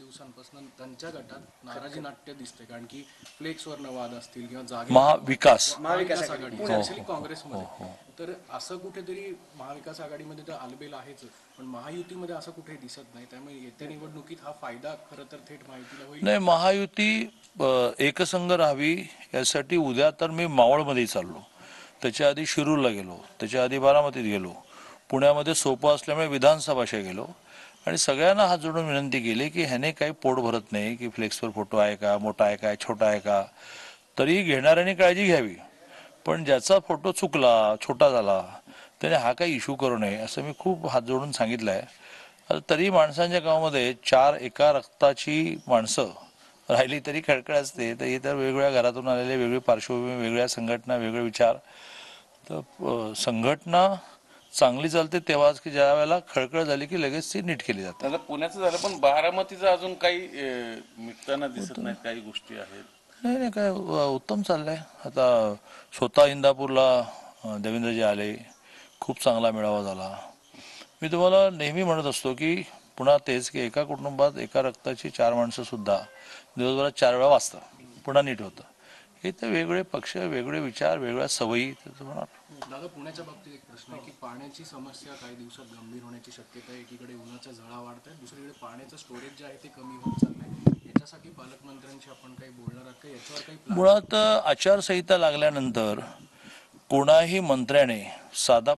दिवसांपासून त्यांच्या गटात नाराजी नाट्य दिसते, कारण की फ्लेक्सवर वाद असतील किंवा महाविकास आघाडी ऍक्च्युअली काँग्रेसमध्ये. तर असं कुठेतरी महाविकास आघाडीमध्ये तर आलबेल आहेच, पण महायुतीमध्ये असं कुठे दिसत नाही. त्यामुळे येत्या निवडणुकीत हा फायदा खरं तर थेट महायुतीला होईल. नाही, महायुती एकसंघ राहावी यासाठी उद्या तर मी मावळमध्ये चाललो, त्याच्या आधी शिरूरला गेलो, त्याच्या आधी बारामतीत गेलो, पुण्यामध्ये सोपं असल्यामुळे विधानसभाशी गेलो आणि सगळ्यांना हात जोडून विनंती केली की ह्याने काही पोट भरत नाही की फ्लेक्सवर फोटो आहे का, मोठा आहे का, छोटा आहे का, तरी घेणाऱ्याने काळजी घ्यावी, पण ज्याचा फोटो चुकला, छोटा झाला, त्याने हा काही इश्यू करू नये असं मी खूप हात जोडून सांगितलं आहे. आता तरी माणसांच्या गावामध्ये 4 एका रक्ताची माणसं राहिली तरी खळखळ असते. तर इतर वेगवेगळ्या घरातून आलेले, वेगळी पार्श्वभूमी, वेगळ्या संघटना, वेगळे विचार. तर संघटना चांगली चालते तेव्हाच की ज्या वेळेला खळखळ झाली की लगेच ती नीट केली जाते. आता पुण्याचं झालं, पण बारामतीचं अजून काही मिटताना दिसत नाहीत, काही गोष्टी आहेत. नाही नाही, काय उत्तम चाललंय. आता स्वतः इंदापूरला देवेंद्रजी आले, खूप चांगला मेळावा झाला. मी तुम्हाला नेहमी म्हणत असतो की पुन्हा तेच की एका कुटुंबात एका रक्ताची 4 माणसं सुद्धा दिवसभरात 4 वेळा वाचतात, पुन्हा नीट होतं. हे तर वेगळे पक्ष, वेगळे विचार, वेगळ्या सवयी. दादा, पुण्याच्या बाबतीत एक प्रश्न आहे की पाण्याची समस्या काही दिवसात गंभीर होण्याची शक्यता आहे. एकीकडे उन्हाच्या झळा वाढत आहेत, दुसरीकडे पाण्याचं स्टोरेज जे आहे ते कमी होत चाललंय. याच्यासाठी पालकमंत्र्यांशी आपण काही बोलणार आहात का? याच्यावर काही मुळात आचारसंहिता लागल्यानंतर कोणाही मंत्र्याने साधा